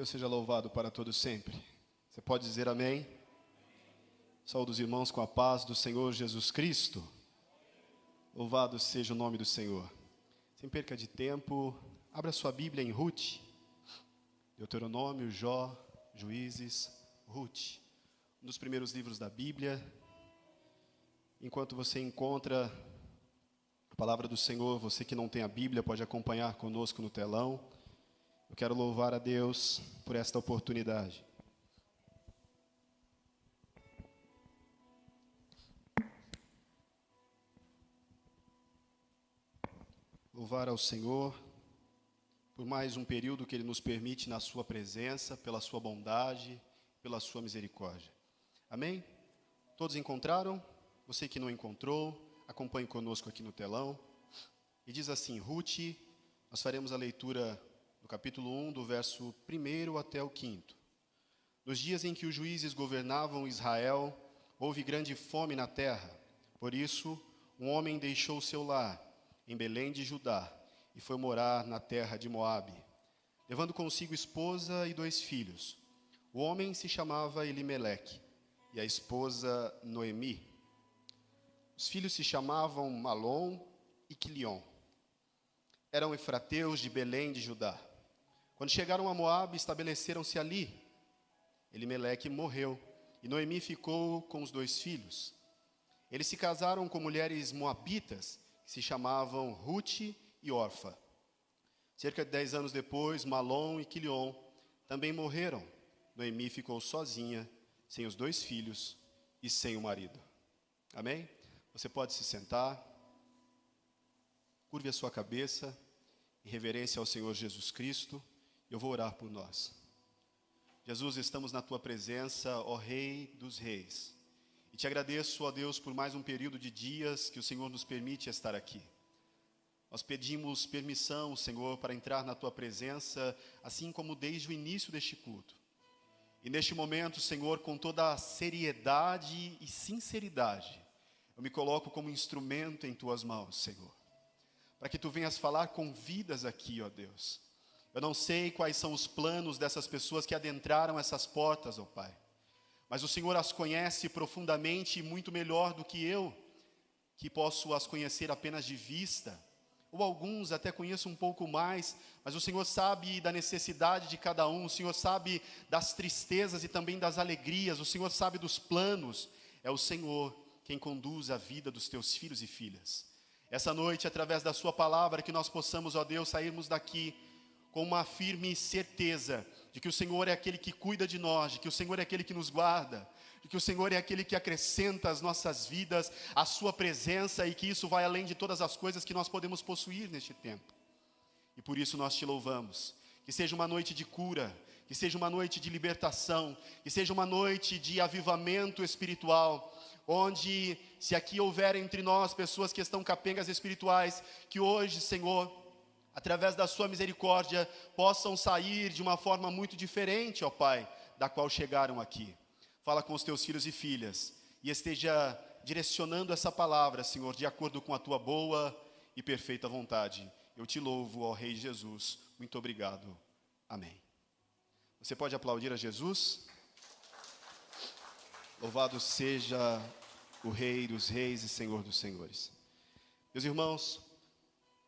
Deus seja louvado para todos sempre. Você pode dizer amém? Saúde os irmãos com a paz do Senhor Jesus Cristo. Louvado seja o nome do Senhor. Sem perca de tempo, abra sua Bíblia em Ruth, Deuteronômio, Jó, Juízes, Ruth. Um dos primeiros livros da Bíblia. Enquanto você encontra a palavra do Senhor, você que não tem a Bíblia pode acompanhar conosco no telão. Eu quero louvar a Deus por esta oportunidade. Louvar ao Senhor por mais um período que Ele nos permite na sua presença, pela sua bondade, pela sua misericórdia. Amém? Todos encontraram? Você que não encontrou, acompanhe conosco aqui no telão. E diz assim, Ruth, nós faremos a leitura do capítulo 1, do verso 1 até o 5. Nos dias em que os juízes governavam Israel, houve grande fome na terra. Por isso, um homem deixou seu lar em Belém de Judá e foi morar na terra de Moabe, levando consigo esposa e 2 filhos. O homem se chamava Elimeleque e a esposa Noemi. Os filhos se chamavam Malom e Quilion. Eram efrateus de Belém de Judá. Quando chegaram a Moabe, estabeleceram-se ali. Elimeleque morreu e Noemi ficou com os 2 filhos. Eles se casaram com mulheres moabitas que se chamavam Ruth e Orfa. Cerca de 10 anos depois, Malom e Quilion também morreram. Noemi ficou sozinha, sem os 2 filhos e sem o marido. Amém? Você pode se sentar. Curve a sua cabeça em reverência ao Senhor Jesus Cristo. Eu vou orar por nós. Jesus, estamos na Tua presença, ó Rei dos Reis. E te agradeço, ó Deus, por mais um período de dias que o Senhor nos permite estar aqui. Nós pedimos permissão, Senhor, para entrar na Tua presença, assim como desde o início deste culto. E neste momento, Senhor, com toda a seriedade e sinceridade, eu me coloco como instrumento em Tuas mãos, Senhor. Para que Tu venhas falar com vidas aqui, ó Deus. Eu não sei quais são os planos dessas pessoas que adentraram essas portas, ó Pai. Mas o Senhor as conhece profundamente e muito melhor do que eu, que posso as conhecer apenas de vista. Ou alguns até conheço um pouco mais, mas o Senhor sabe da necessidade de cada um. O Senhor sabe das tristezas e também das alegrias. O Senhor sabe dos planos. É o Senhor quem conduz a vida dos Teus filhos e filhas. Essa noite, através da Sua palavra, que nós possamos, ó Deus, sairmos daqui com uma firme certeza de que o Senhor é aquele que cuida de nós, de que o Senhor é aquele que nos guarda, de que o Senhor é aquele que acrescenta às nossas vidas a Sua presença e que isso vai além de todas as coisas que nós podemos possuir neste tempo. E por isso nós Te louvamos. Que seja uma noite de cura, que seja uma noite de libertação, que seja uma noite de avivamento espiritual, onde, se aqui houver entre nós pessoas que estão capengas espirituais, que hoje, Senhor, através da Sua misericórdia, possam sair de uma forma muito diferente, ó Pai, da qual chegaram aqui. Fala com os Teus filhos e filhas, e esteja direcionando essa palavra, Senhor, de acordo com a Tua boa e perfeita vontade. Eu Te louvo, ó Rei Jesus, muito obrigado. Amém. Você pode aplaudir a Jesus? Louvado seja o Rei dos Reis e Senhor dos Senhores. Meus irmãos,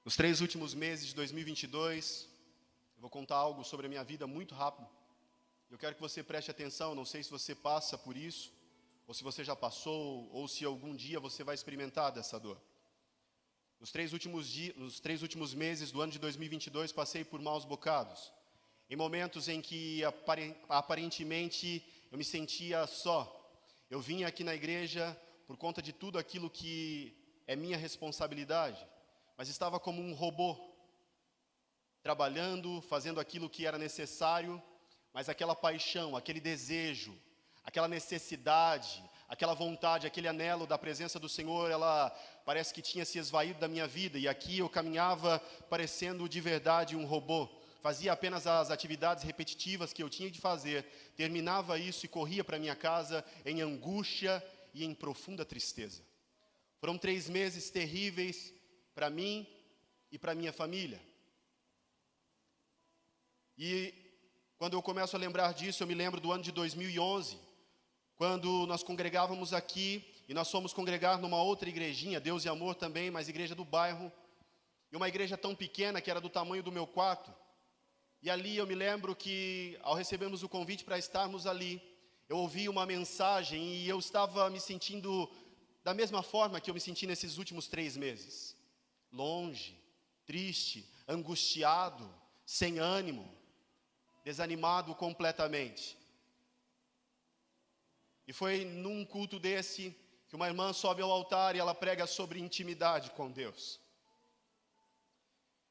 nos 3 últimos meses de 2022, eu vou contar algo sobre a minha vida muito rápido. Eu quero que você preste atenção, não sei se você passa por isso, ou se você já passou, ou se algum dia você vai experimentar dessa dor. Nos 3 últimos meses do ano de 2022, passei por maus bocados. Em momentos em que aparentemente eu me sentia só. Eu vim aqui na igreja por conta de tudo aquilo que é minha responsabilidade. Mas estava como um robô, trabalhando, fazendo aquilo que era necessário, mas aquela paixão, aquele desejo, aquela necessidade, aquela vontade, aquele anelo da presença do Senhor, ela parece que tinha se esvaído da minha vida, e aqui eu caminhava parecendo de verdade um robô, fazia apenas as atividades repetitivas que eu tinha de fazer, terminava isso e corria para minha casa em angústia e em profunda tristeza. Foram 3 meses terríveis para mim e para minha família. E Quando eu começo a lembrar disso, eu me lembro do ano de 2011, quando nós congregávamos aqui, e nós fomos congregar numa outra igrejinha, Deus e Amor também, mas igreja do bairro, e uma igreja tão pequena que era do tamanho do meu quarto. E ali eu me lembro que, ao recebermos o convite para estarmos ali, eu ouvi uma mensagem e eu estava me sentindo da mesma forma que eu me senti nesses últimos 3 meses. Longe, triste, angustiado, sem ânimo, desanimado completamente. E foi num culto desse que uma irmã sobe ao altar e ela prega sobre intimidade com Deus.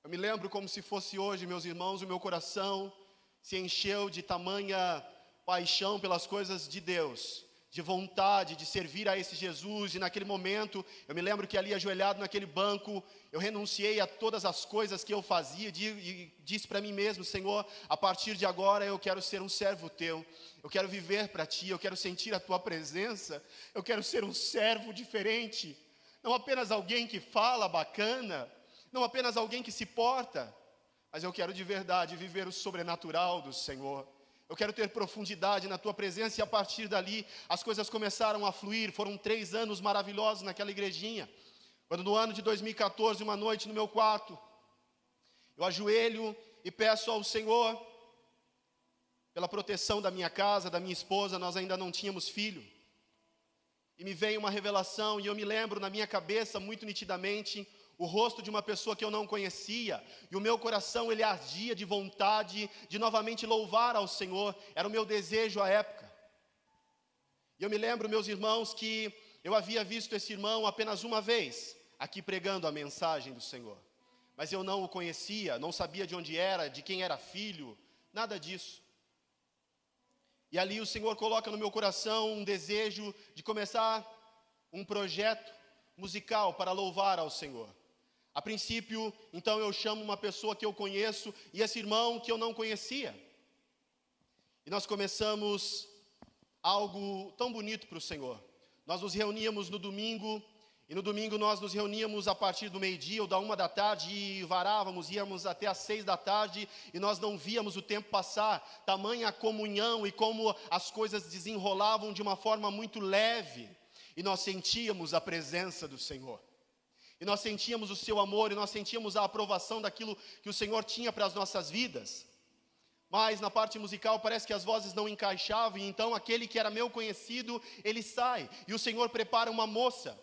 Eu me lembro como se fosse hoje, meus irmãos, o meu coração se encheu de tamanha paixão pelas coisas de Deus, de vontade de servir a esse Jesus. E naquele momento, eu me lembro que ali ajoelhado naquele banco, eu renunciei a todas as coisas que eu fazia e disse para mim mesmo: Senhor, a partir de agora eu quero ser um servo teu, eu quero viver para ti, eu quero sentir a tua presença, eu quero ser um servo diferente, não apenas alguém que fala bacana, não apenas alguém que se porta, mas eu quero de verdade viver o sobrenatural do Senhor. Eu quero ter profundidade na tua presença. E a partir dali as coisas começaram a fluir. Foram 3 anos maravilhosos naquela igrejinha, quando no ano de 2014, uma noite no meu quarto, eu ajoelho e peço ao Senhor pela proteção da minha casa, da minha esposa. Nós ainda não tínhamos filho, e me veio uma revelação, e eu me lembro na minha cabeça muito nitidamente o rosto de uma pessoa que eu não conhecia, e o meu coração ele ardia de vontade de novamente louvar ao Senhor. Era o meu desejo à época. E eu me lembro, meus irmãos, que eu havia visto esse irmão apenas uma vez aqui pregando a mensagem do Senhor, mas eu não o conhecia, não sabia de onde era, de quem era filho, nada disso. E ali o Senhor coloca no meu coração um desejo de começar um projeto musical para louvar ao Senhor. A princípio, então, eu chamo uma pessoa que eu conheço e esse irmão que eu não conhecia. E nós começamos algo tão bonito para o Senhor. Nós nos reuníamos no domingo, e no domingo nós nos reuníamos a partir do meio-dia ou da 1 da tarde e varávamos, íamos até às 6 da tarde e nós não víamos o tempo passar. Tamanha a comunhão e como as coisas desenrolavam de uma forma muito leve. E nós sentíamos a presença do Senhor. E nós sentíamos o seu amor, e nós sentíamos a aprovação daquilo que o Senhor tinha para as nossas vidas. Mas na parte musical parece que as vozes não encaixavam, e então aquele que era meu conhecido, ele sai, e o Senhor prepara uma moça.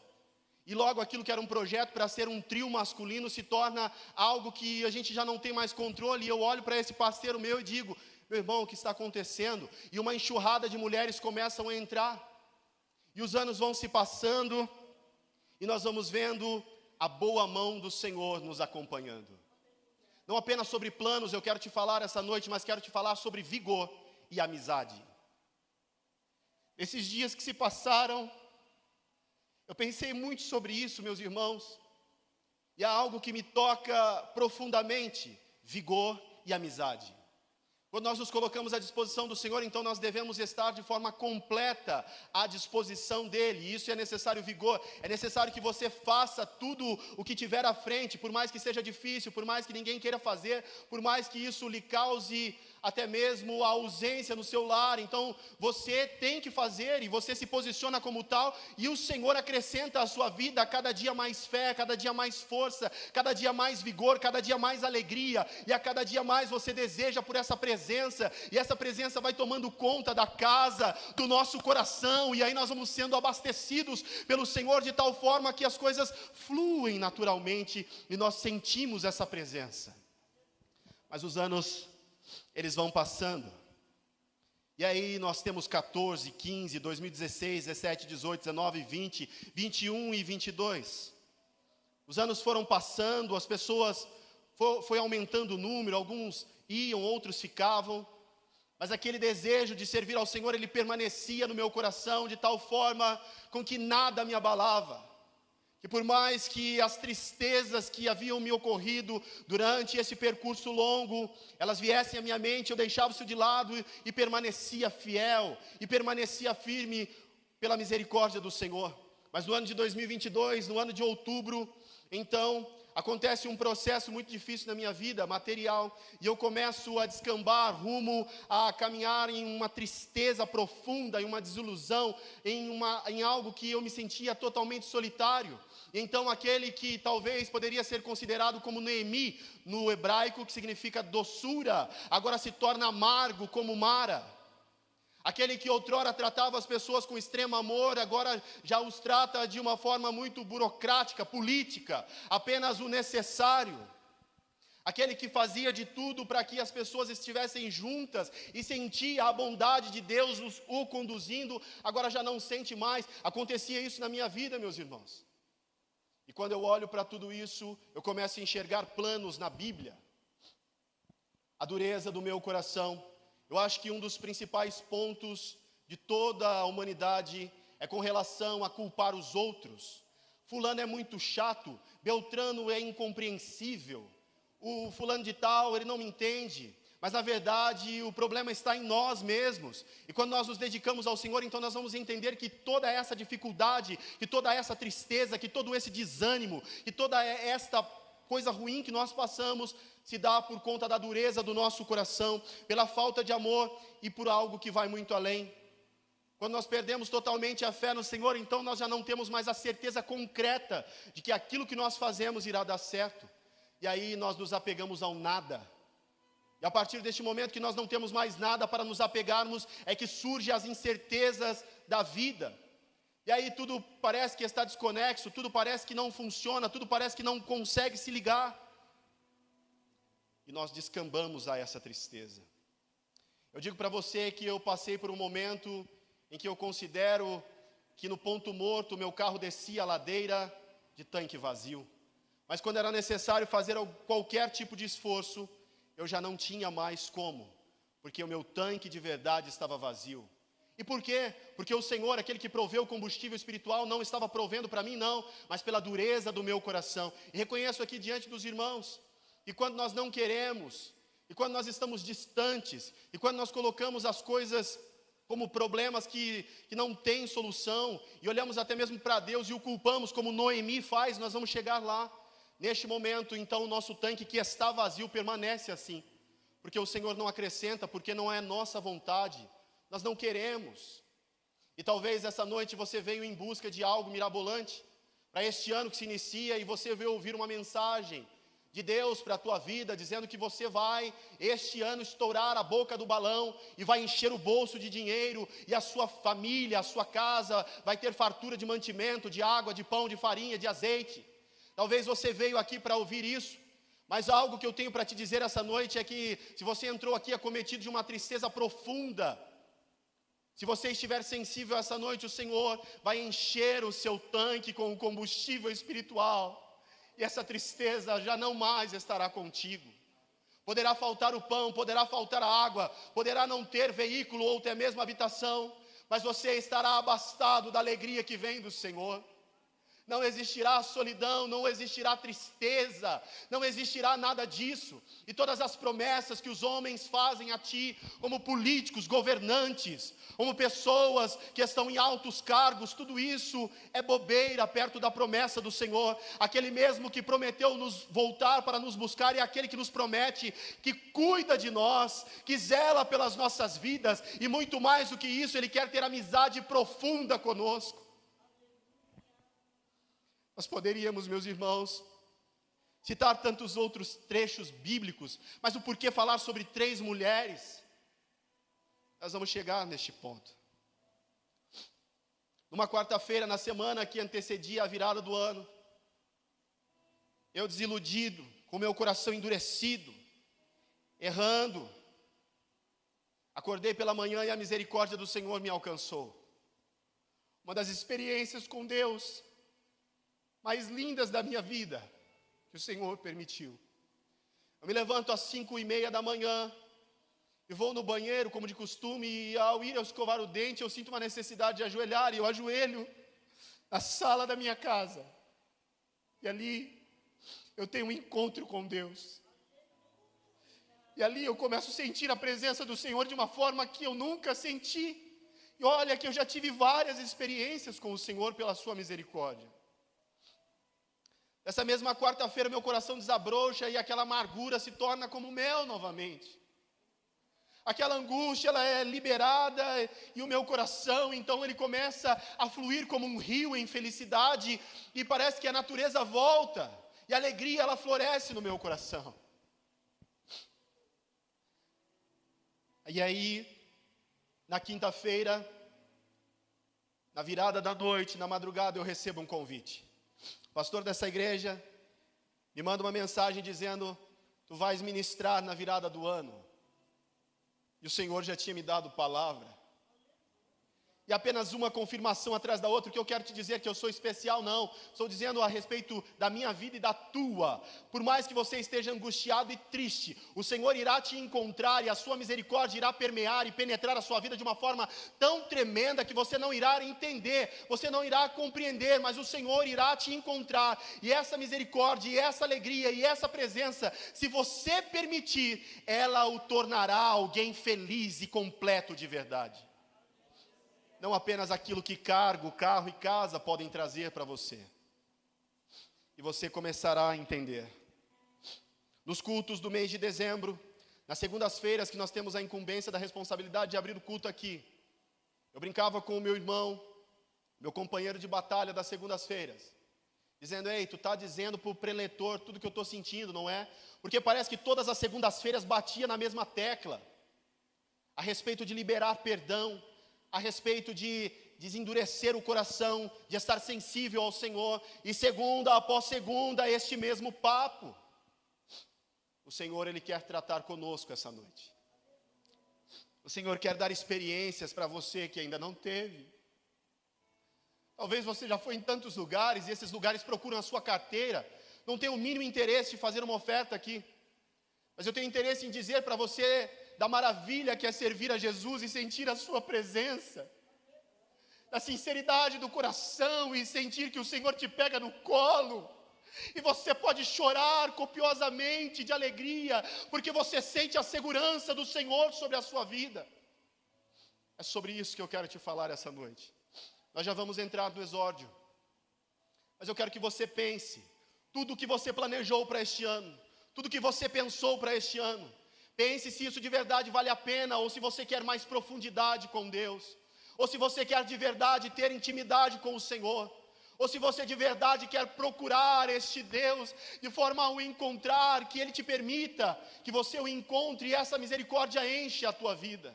E logo aquilo que era um projeto para ser um trio masculino se torna algo que a gente já não tem mais controle. E eu olho para esse parceiro meu e digo: meu irmão, o que está acontecendo? E uma enxurrada de mulheres começam a entrar. E os anos vão se passando, e nós vamos vendo a boa mão do Senhor nos acompanhando. Não apenas sobre planos eu quero te falar essa noite, mas quero te falar sobre vigor e amizade. Esses dias que se passaram, eu pensei muito sobre isso, meus irmãos, e há algo que me toca profundamente: vigor e amizade. Quando nós nos colocamos à disposição do Senhor, então nós devemos estar de forma completa à disposição dEle. E isso é necessário vigor, é necessário que você faça tudo o que tiver à frente, por mais que seja difícil, por mais que ninguém queira fazer, por mais que isso lhe cause até mesmo a ausência no seu lar. Então você tem que fazer, e você se posiciona como tal, e o Senhor acrescenta à sua vida cada dia mais fé, cada dia mais força, cada dia mais vigor, cada dia mais alegria, e a cada dia mais você deseja por essa presença, e essa presença vai tomando conta da casa, do nosso coração, e aí nós vamos sendo abastecidos pelo Senhor de tal forma que as coisas fluem naturalmente, e nós sentimos essa presença. Mas os anos, eles vão passando, e aí nós temos 14, 15, 2016, 17, 18, 19, 20, 21 e 22. Os anos foram passando, as pessoas, foi aumentando o número, alguns iam, outros ficavam, mas aquele desejo de servir ao Senhor, ele permanecia no meu coração de tal forma com que nada me abalava. Que por mais que as tristezas que haviam me ocorrido durante esse percurso longo, elas viessem à minha mente, eu deixava isso de lado e permanecia fiel, e permanecia firme pela misericórdia do Senhor. Mas no ano de 2022, no ano de outubro, então, acontece um processo muito difícil na minha vida, material, e eu começo a descambar rumo a caminhar em uma tristeza profunda, em uma desilusão, em algo que eu me sentia totalmente solitário. Então aquele que talvez poderia ser considerado como Noemi, no hebraico, que significa doçura, agora se torna amargo como Mara. Aquele que outrora tratava as pessoas com extremo amor, agora já os trata de uma forma muito burocrática, política, apenas o necessário. Aquele que fazia de tudo para que as pessoas estivessem juntas e sentia a bondade de Deus o conduzindo, agora já não sente mais. Acontecia isso na minha vida, meus irmãos. E quando eu olho para tudo isso, eu começo a enxergar planos na Bíblia. A dureza do meu coração. Eu acho que um dos principais pontos de toda a humanidade é com relação a culpar os outros. Fulano é muito chato, Beltrano é incompreensível, o fulano de tal, ele não me entende. Mas na verdade o problema está em nós mesmos. E quando nós nos dedicamos ao Senhor, então nós vamos entender que toda essa dificuldade, que toda essa tristeza, que todo esse desânimo, que toda esta coisa ruim que nós passamos, se dá por conta da dureza do nosso coração, pela falta de amor e por algo que vai muito além. Quando nós perdemos totalmente a fé no Senhor, então nós já não temos mais a certeza concreta de que aquilo que nós fazemos irá dar certo. E aí nós nos apegamos ao nada. E a partir deste momento que nós não temos mais nada para nos apegarmos, é que surgem as incertezas da vida. E aí tudo parece que está desconexo, tudo parece que não funciona, tudo parece que não consegue se ligar. E nós descambamos a essa tristeza. Eu digo para você que eu passei por um momento em que eu considero que no ponto morto o meu carro descia a ladeira de tanque vazio. Mas quando era necessário fazer qualquer tipo de esforço, eu já não tinha mais como, porque o meu tanque de verdade estava vazio. E por quê? Porque o Senhor, aquele que proveu o combustível espiritual, não estava provendo para mim não, mas pela dureza do meu coração. E reconheço aqui diante dos irmãos, e quando nós não queremos, e quando nós estamos distantes, e quando nós colocamos as coisas como problemas que não têm solução, e olhamos até mesmo para Deus e o culpamos, como Noemi faz, nós vamos chegar lá. Neste momento, então, o nosso tanque que está vazio permanece assim, porque o Senhor não acrescenta, porque não é nossa vontade, nós não queremos. E talvez essa noite você veio em busca de algo mirabolante, para este ano que se inicia, e você veio ouvir uma mensagem de Deus para a tua vida, dizendo que você vai, este ano, estourar a boca do balão, e vai encher o bolso de dinheiro, e a sua família, a sua casa, vai ter fartura de mantimento, de água, de pão, de farinha, de azeite. Talvez você veio aqui para ouvir isso, mas algo que eu tenho para te dizer essa noite é que, se você entrou aqui acometido de uma tristeza profunda, se você estiver sensível essa noite, o Senhor vai encher o seu tanque com o combustível espiritual, e essa tristeza já não mais estará contigo. Poderá faltar o pão, poderá faltar a água, poderá não ter veículo ou até mesmo habitação, mas você estará abastado da alegria que vem do Senhor. Não existirá solidão, não existirá tristeza, não existirá nada disso. E todas as promessas que os homens fazem a ti, como políticos, governantes, como pessoas que estão em altos cargos, tudo isso é bobeira perto da promessa do Senhor. Aquele mesmo que prometeu nos voltar para nos buscar é aquele que nos promete, que cuida de nós, que zela pelas nossas vidas, e muito mais do que isso, Ele quer ter amizade profunda conosco. Nós poderíamos, meus irmãos, citar tantos outros trechos bíblicos, mas o porquê falar sobre 3 mulheres? Nós vamos chegar neste ponto. Numa quarta-feira, na semana que antecedia a virada do ano, eu desiludido, com meu coração endurecido, errando, acordei pela manhã e a misericórdia do Senhor me alcançou. Uma das experiências com Deus mais lindas da minha vida, que o Senhor permitiu. Eu me levanto às 5:30 da manhã, e vou no banheiro, como de costume, e ao ir escovar o dente, eu sinto uma necessidade de ajoelhar, e eu ajoelho na sala da minha casa, e ali eu tenho um encontro com Deus, e ali eu começo a sentir a presença do Senhor de uma forma que eu nunca senti, e olha que eu já tive várias experiências com o Senhor pela sua misericórdia. Nessa mesma quarta-feira, meu coração desabrocha e aquela amargura se torna como mel novamente. Aquela angústia, ela é liberada e o meu coração, então ele começa a fluir como um rio em felicidade e parece que a natureza volta e a alegria, ela floresce no meu coração. E aí, na quinta-feira, na virada da noite, na madrugada, eu recebo um convite. O pastor dessa igreja me manda uma mensagem dizendo: tu vais ministrar na virada do ano. E o Senhor já tinha me dado palavra. E apenas uma confirmação atrás da outra. O que eu quero te dizer que eu sou especial, não. Estou dizendo a respeito da minha vida e da tua. Por mais que você esteja angustiado e triste, o Senhor irá te encontrar e a sua misericórdia irá permear e penetrar a sua vida de uma forma tão tremenda que você não irá entender, você não irá compreender, mas o Senhor irá te encontrar. E essa misericórdia, e essa alegria, e essa presença, se você permitir, ela o tornará alguém feliz e completo de verdade. Não apenas aquilo que cargo, carro e casa podem trazer para você. E você começará a entender. Nos cultos do mês de dezembro, nas segundas-feiras que nós temos a incumbência da responsabilidade de abrir o culto aqui, eu brincava com o meu irmão, meu companheiro de batalha das segundas-feiras, dizendo: ei, tu está dizendo para o preletor tudo que eu estou sentindo, não é? Porque parece que todas as segundas-feiras batia na mesma tecla, a respeito de liberar perdão, a respeito de desendurecer o coração, de estar sensível ao Senhor, e segunda após segunda, este mesmo papo. O Senhor, Ele quer tratar conosco essa noite. O Senhor quer dar experiências para você que ainda não teve. Talvez você já foi em tantos lugares, e esses lugares procuram a sua carteira, não tem o mínimo interesse de fazer uma oferta aqui, mas eu tenho interesse em dizer para você da maravilha que é servir a Jesus e sentir a sua presença, da sinceridade do coração e sentir que o Senhor te pega no colo, e você pode chorar copiosamente de alegria, porque você sente a segurança do Senhor sobre a sua vida. É sobre isso que eu quero te falar essa noite. Nós já vamos entrar no exórdio, mas eu quero que você pense, tudo o que você planejou para este ano, tudo o que você pensou para este ano, pense se isso de verdade vale a pena, ou se você quer mais profundidade com Deus, ou se você quer de verdade ter intimidade com o Senhor, ou se você de verdade quer procurar este Deus de forma a o encontrar, que Ele te permita que você o encontre e essa misericórdia enche a tua vida.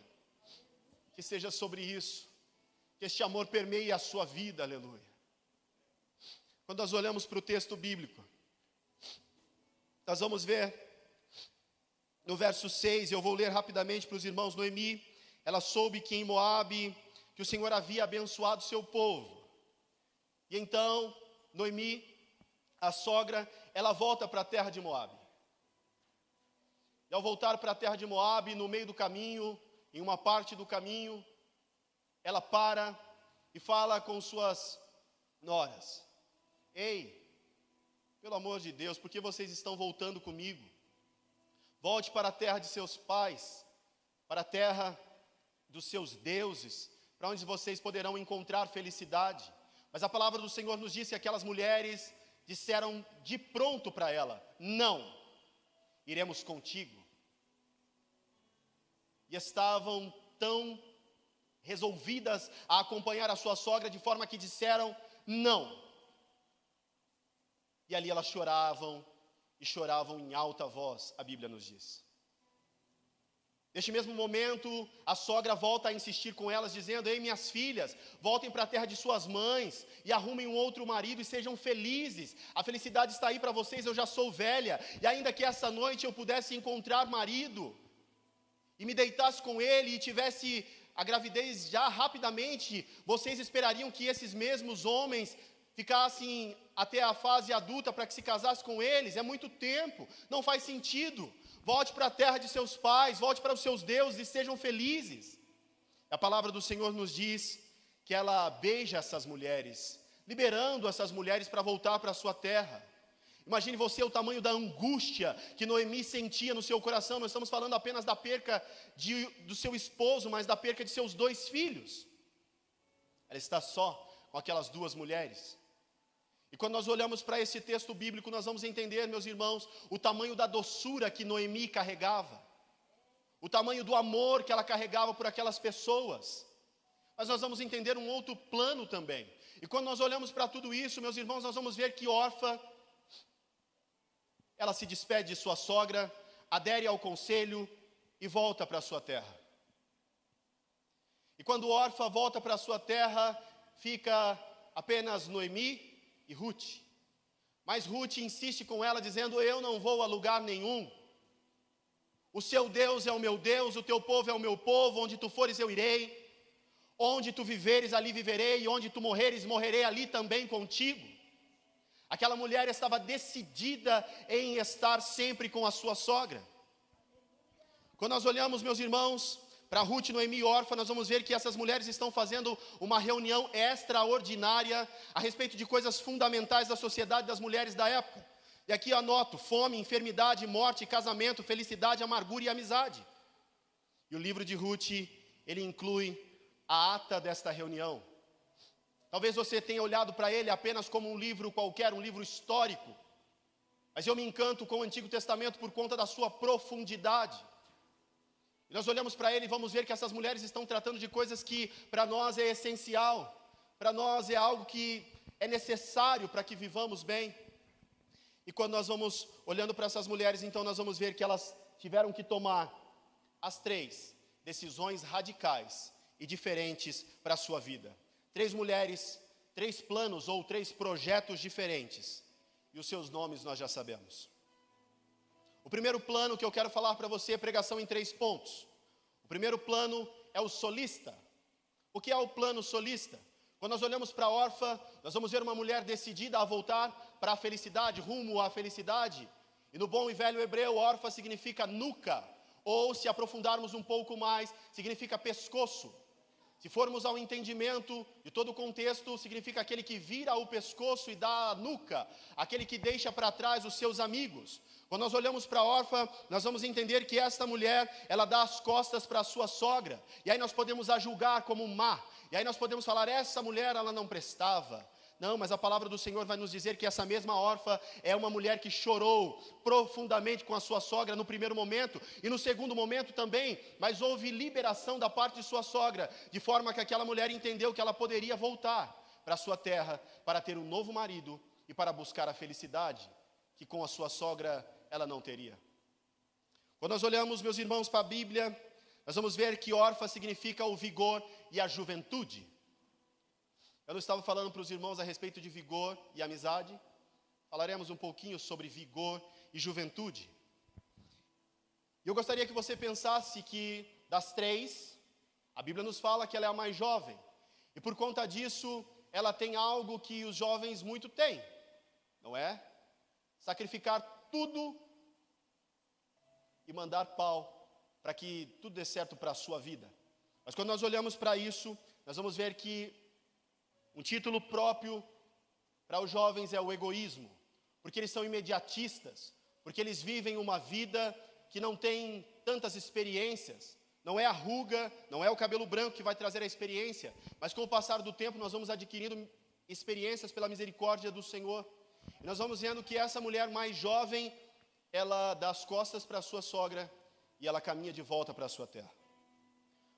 Que seja sobre isso, que este amor permeie a sua vida, aleluia. Quando nós olhamos para o texto bíblico, nós vamos ver no verso 6, eu vou ler rapidamente para os irmãos. Noemi, ela soube que em Moabe, que o Senhor havia abençoado o seu povo. E então, Noemi, a sogra, ela volta para a terra de Moabe. E ao voltar para a terra de Moabe, no meio do caminho, em uma parte do caminho, ela para e fala com suas noras: ei, pelo amor de Deus, por que vocês estão voltando comigo? Volte para a terra de seus pais, para a terra dos seus deuses, para onde vocês poderão encontrar felicidade. Mas a palavra do Senhor nos diz que aquelas mulheres disseram de pronto para ela: não, iremos contigo. E estavam tão resolvidas a acompanhar a sua sogra, de forma que disseram não. E ali elas choravam, e choravam em alta voz, a Bíblia nos diz. Neste mesmo momento, a sogra volta a insistir com elas, dizendo: ei, minhas filhas, voltem para a terra de suas mães, e arrumem um outro marido e sejam felizes. A felicidade está aí para vocês, eu já sou velha, e ainda que essa noite eu pudesse encontrar marido, e me deitasse com ele, e tivesse a gravidez já rapidamente, vocês esperariam que esses mesmos homens ficassem até a fase adulta para que se casasse com eles? É muito tempo, não faz sentido. Volte para a terra de seus pais, volte para os seus deuses e sejam felizes. A palavra do Senhor nos diz que ela beija essas mulheres, liberando essas mulheres para voltar para a sua terra. Imagine você o tamanho da angústia que Noemi sentia no seu coração. Não estamos falando apenas da perca do seu esposo, mas da perca de seus 2 filhos. Ela está só com aquelas 2 mulheres. E quando nós olhamos para esse texto bíblico, nós vamos entender, meus irmãos, o tamanho da doçura que Noemi carregava, o tamanho do amor que ela carregava por aquelas pessoas. Mas nós vamos entender um outro plano também. E quando nós olhamos para tudo isso, meus irmãos, nós vamos ver que Orfa, ela se despede de sua sogra, adere ao conselho e volta para a sua terra. E quando Orfa volta para a sua terra, fica apenas Noemi e Ruth. Mas Ruth insiste com ela, dizendo: eu não vou a lugar nenhum. O seu Deus é o meu Deus, o teu povo é o meu povo, onde tu fores eu irei. Onde tu viveres, ali viverei, e onde tu morreres, morrerei ali também contigo. Aquela mulher estava decidida em estar sempre com a sua sogra. Quando nós olhamos, meus irmãos, para Ruth, Noemi e Orfa, nós vamos ver que essas mulheres estão fazendo uma reunião extraordinária a respeito de coisas fundamentais da sociedade das mulheres da época. E aqui eu anoto: fome, enfermidade, morte, casamento, felicidade, amargura e amizade. E o livro de Ruth, ele inclui a ata desta reunião. Talvez você tenha olhado para ele apenas como um livro qualquer, um livro histórico. Mas eu me encanto com o Antigo Testamento por conta da sua profundidade. E nós olhamos para ele e vamos ver que essas mulheres estão tratando de coisas que para nós é essencial. Para nós é algo que é necessário para que vivamos bem. E quando nós vamos olhando para essas mulheres, então nós vamos ver que elas tiveram que tomar as 3 decisões radicais e diferentes para a sua vida. 3 mulheres, 3 planos ou 3 projetos diferentes. E os seus nomes nós já sabemos. O primeiro plano que eu quero falar para você é pregação em 3 pontos. O primeiro plano é o solista. O que é o plano solista? Quando nós olhamos para Orfa, nós vamos ver uma mulher decidida a voltar para a felicidade, rumo à felicidade. E no bom e velho hebreu, Orfa significa nuca, ou se aprofundarmos um pouco mais, significa pescoço. Se formos ao entendimento de todo o contexto, significa aquele que vira o pescoço e dá a nuca, aquele que deixa para trás os seus amigos. Quando nós olhamos para Orfa, nós vamos entender que esta mulher, ela dá as costas para a sua sogra, e aí nós podemos a julgar como má, e aí nós podemos falar: essa mulher, ela não prestava. Não, mas a palavra do Senhor vai nos dizer que essa mesma Orfa é uma mulher que chorou profundamente com a sua sogra no primeiro momento, e no segundo momento também, mas houve liberação da parte de sua sogra, de forma que aquela mulher entendeu que ela poderia voltar para a sua terra, para ter um novo marido, e para buscar a felicidade, que com a sua sogra ela não teria. Quando nós olhamos, meus irmãos, para a Bíblia, nós vamos ver que Orfa significa o vigor e a juventude. Eu não estava falando para os irmãos a respeito de vigor e amizade. Falaremos um pouquinho sobre vigor e juventude. E eu gostaria que você pensasse que das 3, a Bíblia nos fala que ela é a mais jovem. E por conta disso, ela tem algo que os jovens muito têm, não é? Sacrificar tudo e mandar pau para que tudo dê certo para a sua vida. Mas quando nós olhamos para isso, nós vamos ver que um título próprio para os jovens é o egoísmo, porque eles são imediatistas, porque eles vivem uma vida que não tem tantas experiências. Não é a ruga, não é o cabelo branco que vai trazer a experiência, mas com o passar do tempo nós vamos adquirindo experiências pela misericórdia do Senhor. E nós vamos vendo que essa mulher mais jovem, ela dá as costas para a sua sogra e ela caminha de volta para a sua terra.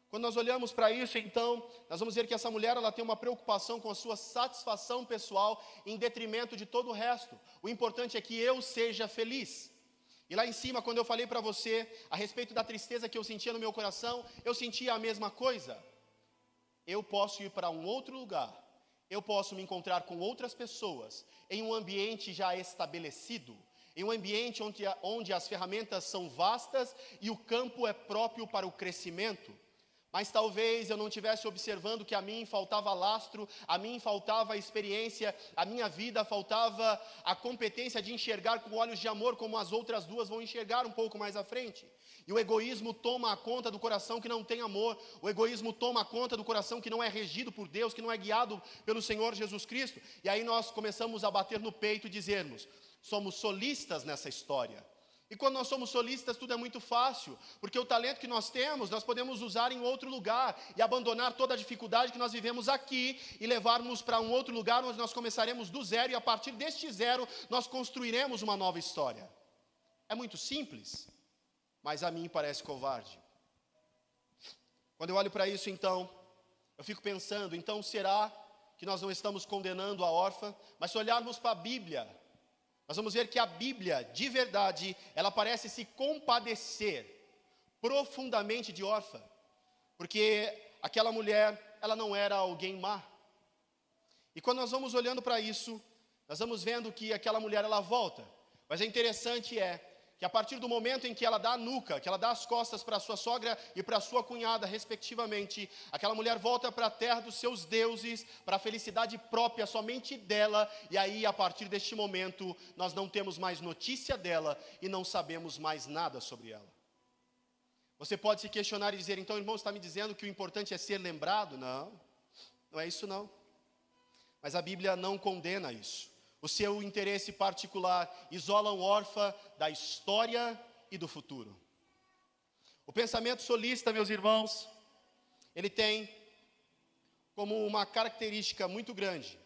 Quando nós olhamos para isso, então, nós vamos ver que essa mulher, ela tem uma preocupação com a sua satisfação pessoal em detrimento de todo o resto. O importante é que eu seja feliz. E lá em cima, quando eu falei para você a respeito da tristeza que eu sentia no meu coração, eu sentia a mesma coisa. Eu posso ir para um outro lugar, eu posso me encontrar com outras pessoas, em um ambiente já estabelecido, em um ambiente onde as ferramentas são vastas e o campo é próprio para o crescimento. Mas talvez eu não estivesse observando que a mim faltava lastro, a mim faltava experiência, a minha vida faltava a competência de enxergar com olhos de amor como as outras duas vão enxergar um pouco mais à frente. E o egoísmo toma a conta do coração que não tem amor, o egoísmo toma a conta do coração que não é regido por Deus, que não é guiado pelo Senhor Jesus Cristo. E aí nós começamos a bater no peito e dizermos: somos solistas nessa história. E quando nós somos solistas, tudo é muito fácil, porque o talento que nós temos, nós podemos usar em outro lugar, e abandonar toda a dificuldade que nós vivemos aqui, e levarmos para um outro lugar, onde nós começaremos do zero, e a partir deste zero, nós construiremos uma nova história. É muito simples, mas a mim parece covarde. Quando eu olho para isso, então, eu fico pensando, então será que nós não estamos condenando a órfã? Mas se olharmos para a Bíblia, nós vamos ver que a Bíblia, de verdade, ela parece se compadecer profundamente de órfã, porque aquela mulher, ela não era alguém má. E quando nós vamos olhando para isso, nós vamos vendo que aquela mulher, ela volta. Mas é interessante que a partir do momento em que ela dá a nuca, que ela dá as costas para a sua sogra e para a sua cunhada, respectivamente, aquela mulher volta para a terra dos seus deuses, para a felicidade própria somente dela, e aí, a partir deste momento, nós não temos mais notícia dela e não sabemos mais nada sobre ela. Você pode se questionar e dizer, então, irmão, está me dizendo que o importante é ser lembrado? Não, não é isso não. Mas a Bíblia não condena isso. O seu interesse particular isola um órfã da história e do futuro. O pensamento solista, meus irmãos, ele tem como uma característica muito grande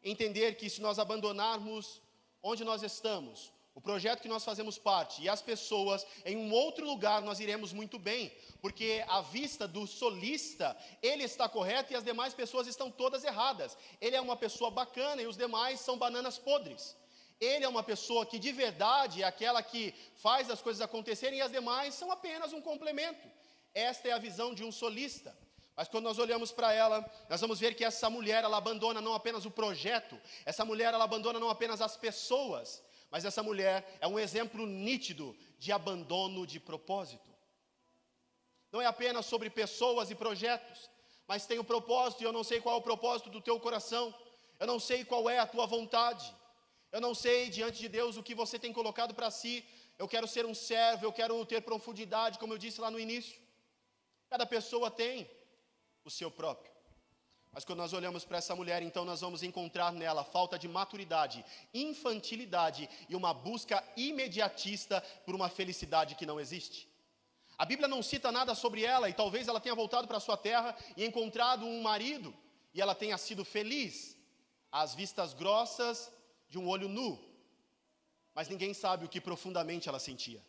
entender que se nós abandonarmos onde nós estamos, o projeto que nós fazemos parte e as pessoas em um outro lugar, nós iremos muito bem, porque a vista do solista, ele está correto e as demais pessoas estão todas erradas. Ele é uma pessoa bacana e os demais são bananas podres. Ele é uma pessoa que de verdade é aquela que faz as coisas acontecerem e as demais são apenas um complemento. Esta é a visão de um solista. Mas quando nós olhamos para ela, nós vamos ver que essa mulher, ela abandona não apenas o projeto, essa mulher, ela abandona não apenas as pessoas, mas essa mulher é um exemplo nítido de abandono de propósito. Não é apenas sobre pessoas e projetos, mas tem o propósito, e eu não sei qual é o propósito do teu coração, eu não sei qual é a tua vontade, eu não sei diante de Deus o que você tem colocado para si. Eu quero ser um servo, eu quero ter profundidade, como eu disse lá no início. Cada pessoa tem o seu próprio. Mas quando nós olhamos para essa mulher, então nós vamos encontrar nela falta de maturidade, infantilidade e uma busca imediatista por uma felicidade que não existe. A Bíblia não cita nada sobre ela, e talvez ela tenha voltado para a sua terra e encontrado um marido, e ela tenha sido feliz, às vistas grossas de um olho nu, mas ninguém sabe o que profundamente ela sentia.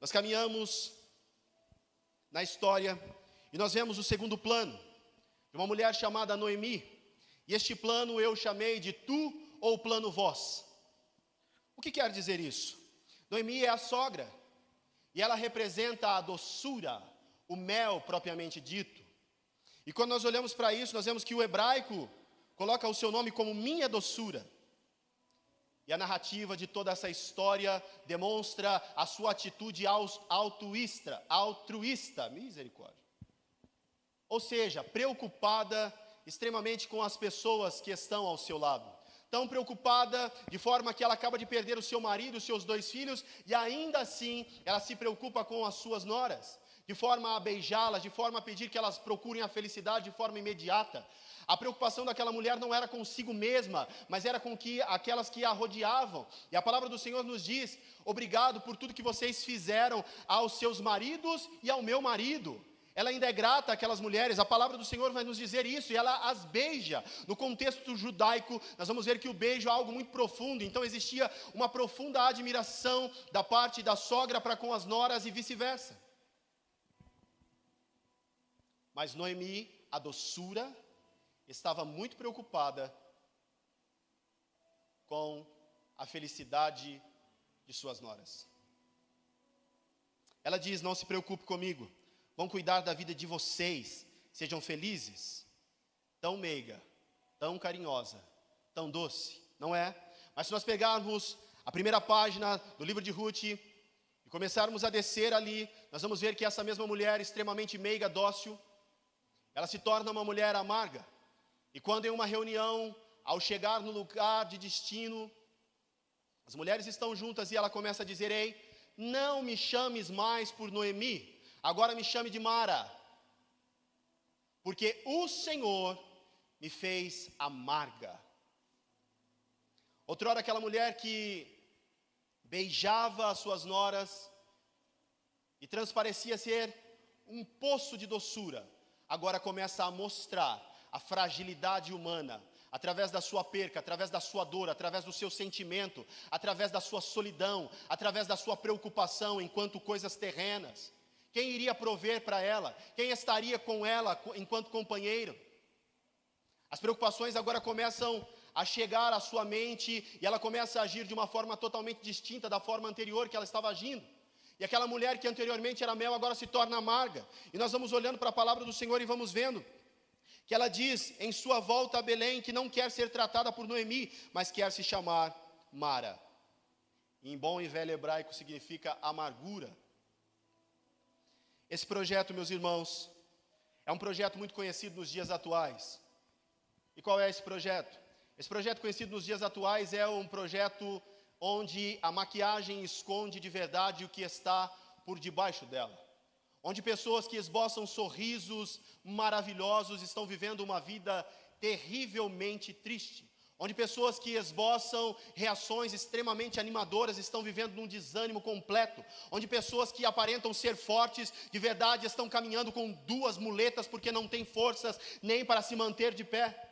Nós caminhamos na história e nós vemos o segundo plano, de uma mulher chamada Noemi, e este plano eu chamei de tu ou plano vós. O que quer dizer isso? Noemi é a sogra, e ela representa a doçura, o mel propriamente dito. E quando nós olhamos para isso, nós vemos que o hebraico coloca o seu nome como minha doçura. E a narrativa de toda essa história demonstra a sua atitude altruísta, misericórdia. Ou seja, preocupada extremamente com as pessoas que estão ao seu lado. Tão preocupada de forma que ela acaba de perder o seu marido, os seus 2 filhos, e ainda assim ela se preocupa com as suas noras, de forma a beijá-las, de forma a pedir que elas procurem a felicidade de forma imediata. A preocupação daquela mulher não era consigo mesma, mas era com aquelas que a rodeavam. E a palavra do Senhor nos diz: obrigado por tudo que vocês fizeram aos seus maridos e ao meu marido. Ela ainda é grata àquelas mulheres, a palavra do Senhor vai nos dizer isso, e ela as beija. No contexto judaico, nós vamos ver que o beijo é algo muito profundo, então existia uma profunda admiração da parte da sogra para com as noras e vice-versa. Mas Noemi, a doçura, estava muito preocupada com a felicidade de suas noras. Ela diz: não se preocupe comigo, vão cuidar da vida de vocês, sejam felizes. Tão meiga, tão carinhosa, tão doce, não é? Mas se nós pegarmos a primeira página do livro de Ruth e começarmos a descer ali, nós vamos ver que essa mesma mulher extremamente meiga, dócil, ela se torna uma mulher amarga. E quando em uma reunião, ao chegar no lugar de destino, as mulheres estão juntas e ela começa a dizer: ei, não me chames mais por Noemi, agora me chame de Mara, porque o Senhor me fez amarga. Outrora aquela mulher que beijava as suas noras e transparecia ser um poço de doçura, agora começa a mostrar a fragilidade humana, através da sua perca, através da sua dor, através do seu sentimento, através da sua solidão, através da sua preocupação enquanto coisas terrenas. Quem iria prover para ela? Quem estaria com ela enquanto companheiro? As preocupações agora começam a chegar à sua mente e ela começa a agir de uma forma totalmente distinta da forma anterior que ela estava agindo. E aquela mulher que anteriormente era mel agora se torna amarga. E nós vamos olhando para a palavra do Senhor e vamos vendo que ela diz em sua volta a Belém que não quer ser tratada por Noemi, mas quer se chamar Mara. Em bom e velho hebraico significa amargura. Esse projeto, meus irmãos, é um projeto muito conhecido nos dias atuais. E qual é esse projeto? Esse projeto conhecido nos dias atuais é um projeto onde a maquiagem esconde de verdade o que está por debaixo dela. Onde pessoas que esboçam sorrisos maravilhosos estão vivendo uma vida terrivelmente triste. Onde pessoas que esboçam reações extremamente animadoras estão vivendo num desânimo completo. Onde pessoas que aparentam ser fortes, de verdade estão caminhando com duas muletas porque não têm forças nem para se manter de pé.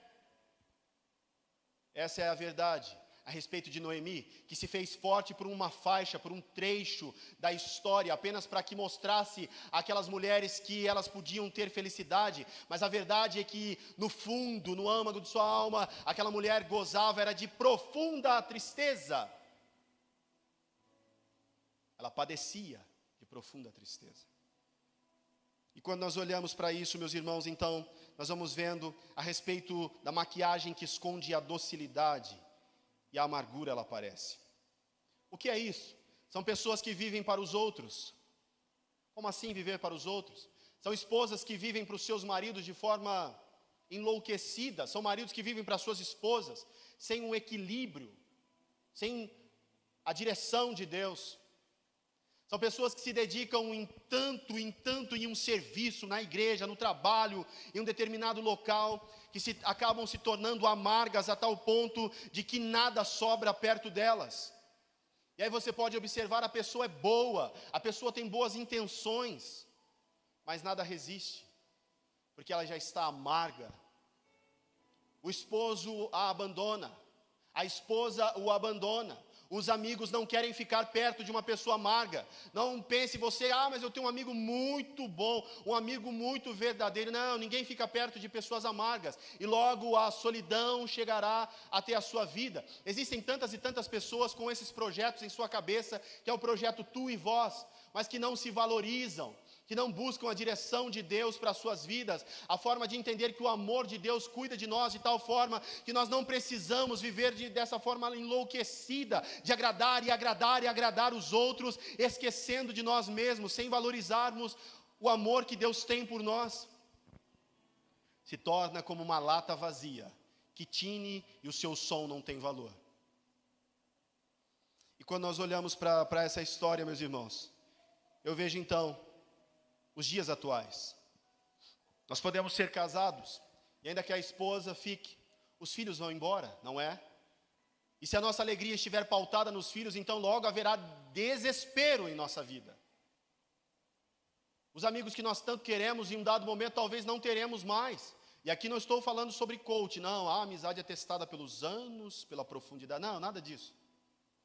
Essa é a verdade a respeito de Noemi, que se fez forte por uma faixa, por um trecho da história, apenas para que mostrasse àquelas mulheres que elas podiam ter felicidade, mas a verdade é que no fundo, no âmago de sua alma, aquela mulher gozava era de profunda tristeza. Ela padecia de profunda tristeza. E quando nós olhamos para isso, meus irmãos, então, nós vamos vendo a respeito da maquiagem que esconde a docilidade, e a amargura ela aparece. O que é isso? São pessoas que vivem para os outros. Como assim viver para os outros? São esposas que vivem para os seus maridos de forma enlouquecida. São maridos que vivem para as suas esposas sem um equilíbrio, sem a direção de Deus. São pessoas que se dedicam em tanto em um serviço, na igreja, no trabalho, em um determinado local, que acabam se tornando amargas a tal ponto de que nada sobra perto delas. E aí você pode observar, a pessoa é boa, a pessoa tem boas intenções, mas nada resiste, porque ela já está amarga. O esposo a abandona, a esposa o abandona. Os amigos não querem ficar perto de uma pessoa amarga. Não pense você, mas eu tenho um amigo muito bom, um amigo muito verdadeiro. Não, ninguém fica perto de pessoas amargas. E logo a solidão chegará até a sua vida. Existem tantas e tantas pessoas com esses projetos em sua cabeça, que é o projeto Tu e Vós, mas que não se valorizam, que não buscam a direção de Deus para as suas vidas, a forma de entender que o amor de Deus cuida de nós de tal forma que nós não precisamos viver dessa forma enlouquecida, de agradar os outros, esquecendo de nós mesmos, sem valorizarmos o amor que Deus tem por nós. Se torna como uma lata vazia, que tine e o seu som não tem valor. E quando nós olhamos para essa história, meus irmãos, eu vejo então os dias atuais. Nós podemos ser casados, e ainda que a esposa fique, os filhos vão embora, não é? E se a nossa alegria estiver pautada nos filhos, então logo haverá desespero em nossa vida. Os amigos que nós tanto queremos, em um dado momento talvez não teremos mais. E aqui não estou falando sobre coach, não, a amizade é testada pelos anos, pela profundidade, não, nada disso.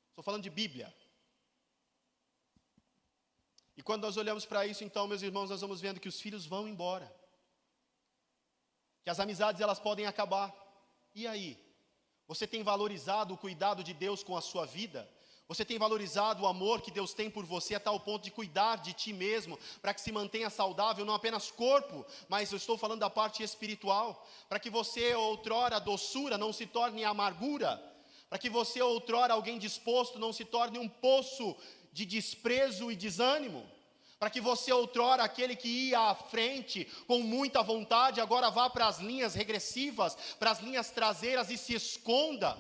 Estou falando de Bíblia. E quando nós olhamos para isso, então, meus irmãos, nós vamos vendo que os filhos vão embora. Que as amizades, elas podem acabar. E aí? Você tem valorizado o cuidado de Deus com a sua vida? Você tem valorizado o amor que Deus tem por você a tal ponto de cuidar de ti mesmo, para que se mantenha saudável, não apenas corpo, mas eu estou falando da parte espiritual, para que você outrora doçura não se torne amargura, para que você outrora alguém disposto não se torne um poço de desprezo e desânimo, para que você outrora, aquele que ia à frente com muita vontade, agora vá para as linhas regressivas, para as linhas traseiras e se esconda,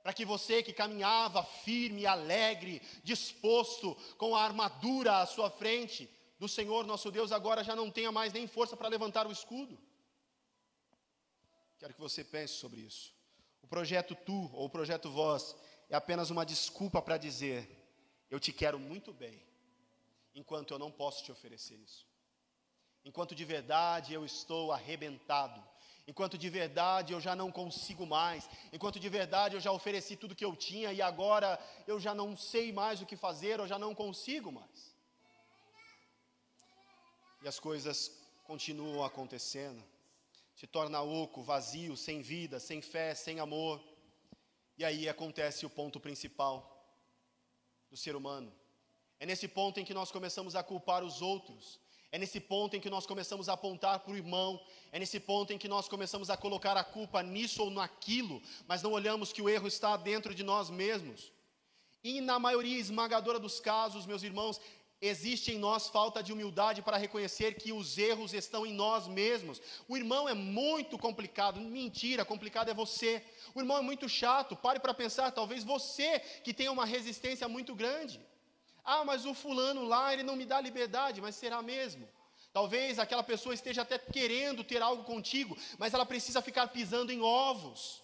para que você que caminhava firme, alegre, disposto, com a armadura à sua frente, do Senhor nosso Deus, agora já não tenha mais nem força para levantar o escudo. Quero que você pense sobre isso. O projeto Tu, ou o projeto Vós, é apenas uma desculpa para dizer: eu te quero muito bem, enquanto eu não posso te oferecer isso. Enquanto de verdade eu estou arrebentado, enquanto de verdade eu já não consigo mais, enquanto de verdade eu já ofereci tudo que eu tinha e agora eu já não sei mais o que fazer, eu já não consigo mais. E as coisas continuam acontecendo, se torna oco, vazio, sem vida, sem fé, sem amor. E aí acontece o ponto principal do ser humano. É nesse ponto em que nós começamos a culpar os outros. É nesse ponto em que nós começamos a apontar para o irmão. É nesse ponto em que nós começamos a colocar a culpa nisso ou naquilo, mas não olhamos que o erro está dentro de nós mesmos. E na maioria esmagadora dos casos, meus irmãos, existe em nós falta de humildade para reconhecer que os erros estão em nós mesmos. O irmão é muito complicado. Mentira, complicado é você. O irmão é muito chato. Pare para pensar, talvez você que tenha uma resistência muito grande. Ah, mas o fulano lá, ele não me dá liberdade, mas será mesmo? Talvez aquela pessoa esteja até querendo ter algo contigo, mas ela precisa ficar pisando em ovos.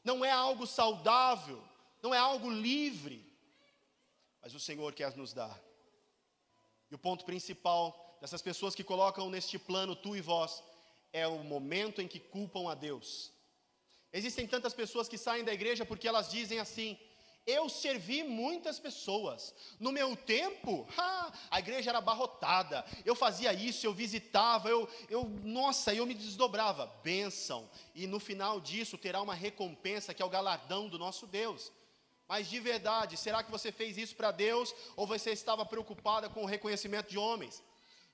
Não é algo saudável, não é algo livre. Mas o Senhor quer nos dar. E o ponto principal dessas pessoas que colocam neste plano tu e vós, é o momento em que culpam a Deus. Existem tantas pessoas que saem da igreja porque elas dizem assim: eu servi muitas pessoas, no meu tempo, a igreja era abarrotada, eu fazia isso, eu visitava, eu me desdobrava. Bênção, e no final disso terá uma recompensa que é o galardão do nosso Deus. Mas de verdade, será que você fez isso para Deus, ou você estava preocupada com o reconhecimento de homens?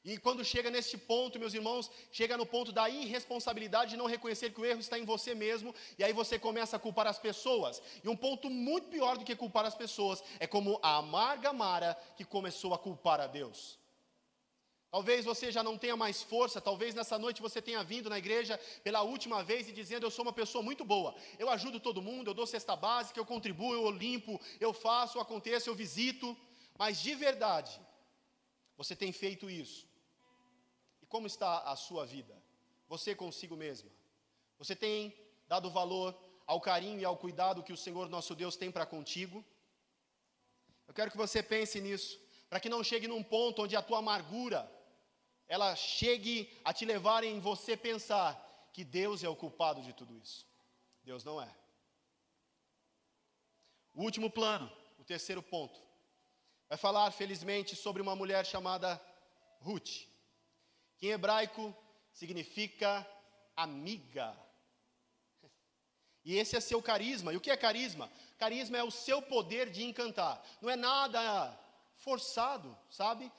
E quando chega neste ponto, meus irmãos, chega no ponto da irresponsabilidade de não reconhecer que o erro está em você mesmo, e aí você começa a culpar as pessoas. E um ponto muito pior do que culpar as pessoas, é como a amarga Mara que começou a culpar a Deus. Talvez você já não tenha mais força, talvez nessa noite você tenha vindo na igreja pela última vez e dizendo: eu sou uma pessoa muito boa, eu ajudo todo mundo, eu dou cesta básica, eu contribuo, eu limpo, eu faço, eu aconteço, eu visito. Mas de verdade, você tem feito isso? E como está a sua vida? Você consigo mesma? Você tem dado valor ao carinho e ao cuidado que o Senhor nosso Deus tem para contigo? Eu quero que você pense nisso, para que não chegue num ponto onde a tua amargura, ela chegue a te levar em você pensar que Deus é o culpado de tudo isso. Deus não é. O último plano, o terceiro ponto, vai falar, felizmente, sobre uma mulher chamada Ruth, que em hebraico significa amiga. E esse é seu carisma. E o que é carisma? Carisma é o seu poder de encantar. Não é nada forçado, sabe?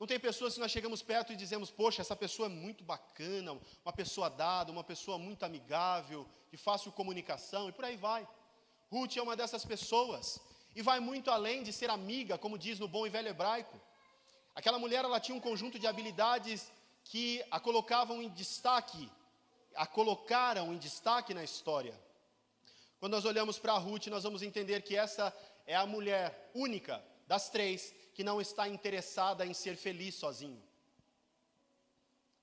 Não tem pessoas que nós chegamos perto e dizemos: poxa, essa pessoa é muito bacana, uma pessoa dada, uma pessoa muito amigável, de fácil comunicação, e por aí vai. Ruth é uma dessas pessoas, e vai muito além de ser amiga, como diz no bom e velho hebraico. Aquela mulher, ela tinha um conjunto de habilidades que a colocaram em destaque na história. Quando nós olhamos para Ruth, nós vamos entender que essa é a mulher única das três que não está interessada em ser feliz sozinho.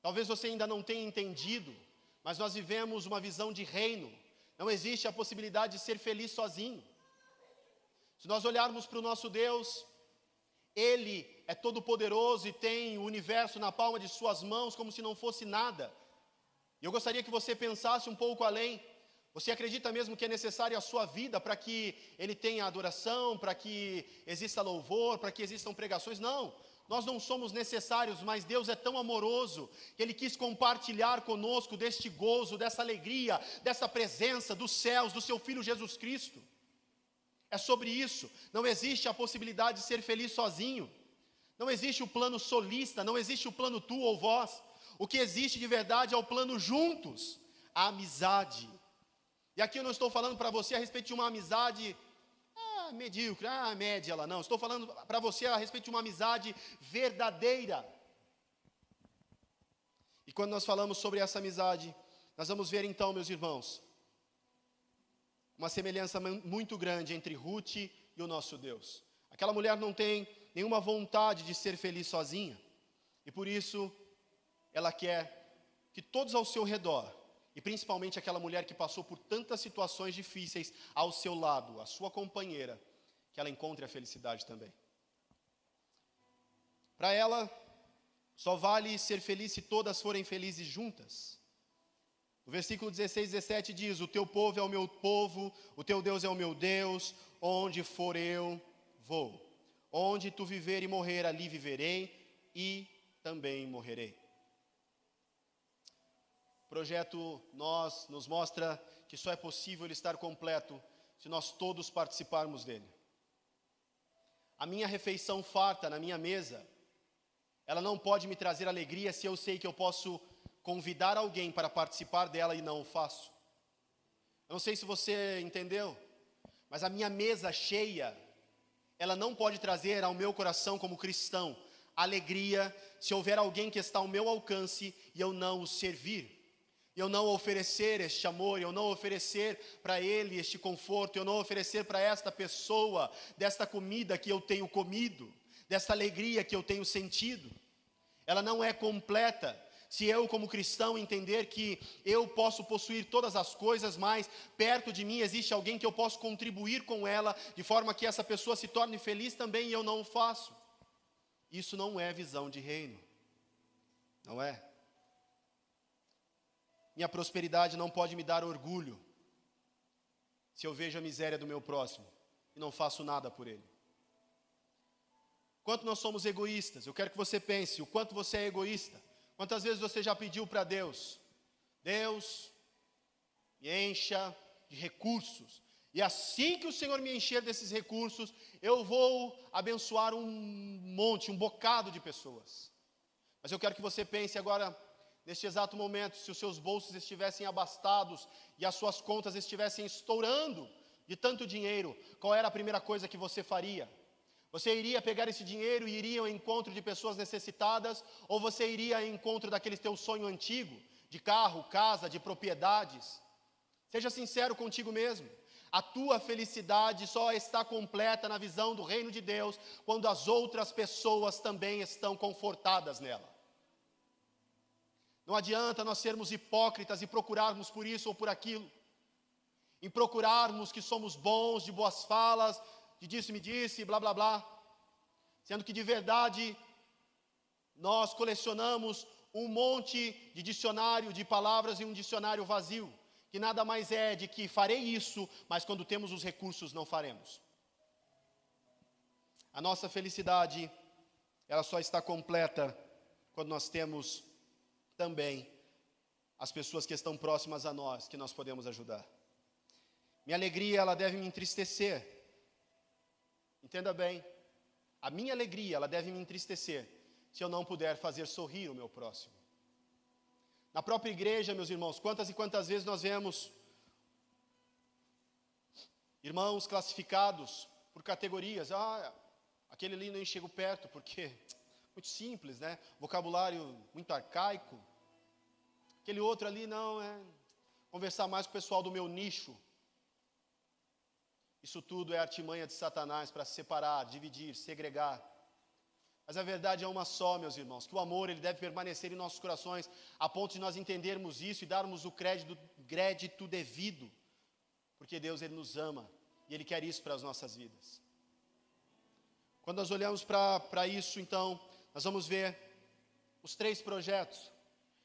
Talvez você ainda não tenha entendido, mas nós vivemos uma visão de reino. Não existe a possibilidade de ser feliz sozinho. Se nós olharmos para o nosso Deus, Ele é todo poderoso e tem o universo na palma de suas mãos como se não fosse nada. E eu gostaria que você pensasse um pouco além. Você acredita mesmo que é necessário a sua vida para que Ele tenha adoração, para que exista louvor, para que existam pregações? Não, nós não somos necessários, mas Deus é tão amoroso que Ele quis compartilhar conosco deste gozo, dessa alegria, dessa presença dos céus, do Seu Filho Jesus Cristo. É sobre isso. Não existe a possibilidade de ser feliz sozinho. Não existe o plano solista, não existe o plano tu ou vós. O que existe de verdade é o plano juntos, a amizade. E aqui eu não estou falando para você a respeito de uma amizade medíocre, média ela não. Estou falando para você a respeito de uma amizade verdadeira. E quando nós falamos sobre essa amizade, nós vamos ver então, meus irmãos, uma semelhança muito grande entre Ruth e o nosso Deus. Aquela mulher não tem nenhuma vontade de ser feliz sozinha. E por isso, ela quer que todos ao seu redor e principalmente aquela mulher que passou por tantas situações difíceis ao seu lado, a sua companheira, que ela encontre a felicidade também. Para ela, só vale ser feliz se todas forem felizes juntas. O versículo 16 e 17 diz: o teu povo é o meu povo, o teu Deus é o meu Deus, onde for eu vou. Onde tu viver e morrer, ali viverei e também morrerei. O projeto Nós nos mostra que só é possível ele estar completo se nós todos participarmos dele. A minha refeição farta na minha mesa, ela não pode me trazer alegria se eu sei que eu posso convidar alguém para participar dela e não o faço. Eu não sei se você entendeu, mas a minha mesa cheia, ela não pode trazer ao meu coração como cristão alegria se houver alguém que está ao meu alcance e eu não o servir. Eu não oferecer este amor, eu não oferecer para ele este conforto, eu não oferecer para esta pessoa desta comida que eu tenho comido, desta alegria que eu tenho sentido. Ela não é completa se eu, como cristão, entender que eu posso possuir todas as coisas, mas perto de mim existe alguém que eu posso contribuir com ela, de forma que essa pessoa se torne feliz também e eu não o faço. Isso não é visão de reino, não é? Minha prosperidade não pode me dar orgulho se eu vejo a miséria do meu próximo e não faço nada por ele. Quanto nós somos egoístas, eu quero que você pense o quanto você é egoísta. Quantas vezes você já pediu para Deus: Deus, me encha de recursos, e assim que o Senhor me encher desses recursos, eu vou abençoar um monte, um bocado de pessoas. Mas eu quero que você pense agora, neste exato momento, se os seus bolsos estivessem abastados e as suas contas estivessem estourando de tanto dinheiro, qual era a primeira coisa que você faria? Você iria pegar esse dinheiro e iria ao encontro de pessoas necessitadas, ou você iria ao encontro daquele teu sonho antigo, de carro, casa, de propriedades? Seja sincero contigo mesmo. A tua felicidade só está completa na visão do reino de Deus, quando as outras pessoas também estão confortadas nela. Não adianta nós sermos hipócritas e procurarmos por isso ou por aquilo, em procurarmos que somos bons, de boas falas, de disse-me disse, blá blá blá, sendo que de verdade nós colecionamos um monte de dicionário de palavras e um dicionário vazio, que nada mais é de que farei isso, mas quando temos os recursos não faremos. A nossa felicidade, ela só está completa quando nós temos também as pessoas que estão próximas a nós, que nós podemos ajudar. Minha alegria, ela deve me entristecer. Entenda bem, a minha alegria, ela deve me entristecer se eu não puder fazer sorrir o meu próximo. Na própria igreja, meus irmãos, quantas e quantas vezes nós vemos irmãos classificados por categorias. Aquele ali nem chego perto porque muito simples, né? Vocabulário muito arcaico. Aquele outro ali não, conversar mais com o pessoal do meu nicho. Isso tudo é artimanha de Satanás para separar, dividir, segregar. Mas a verdade é uma só, meus irmãos, que o amor ele deve permanecer em nossos corações, a ponto de nós entendermos isso e darmos o crédito devido, porque Deus ele nos ama e Ele quer isso para as nossas vidas. Quando nós olhamos para isso, então, nós vamos ver os 3 projetos.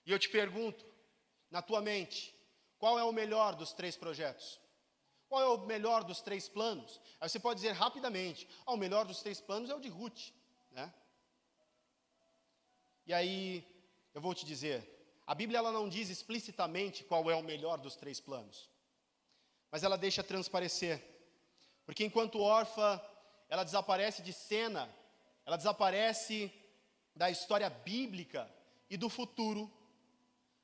E eu te pergunto, na tua mente, qual é o melhor dos 3 projetos? Qual é o melhor dos 3 planos? Aí você pode dizer rapidamente, o melhor dos 3 planos é o de Ruth, né? E aí, eu vou te dizer, a Bíblia ela não diz explicitamente qual é o melhor dos 3 planos, mas ela deixa transparecer, porque enquanto órfã, ela desaparece de cena, ela desaparece da história bíblica e do futuro,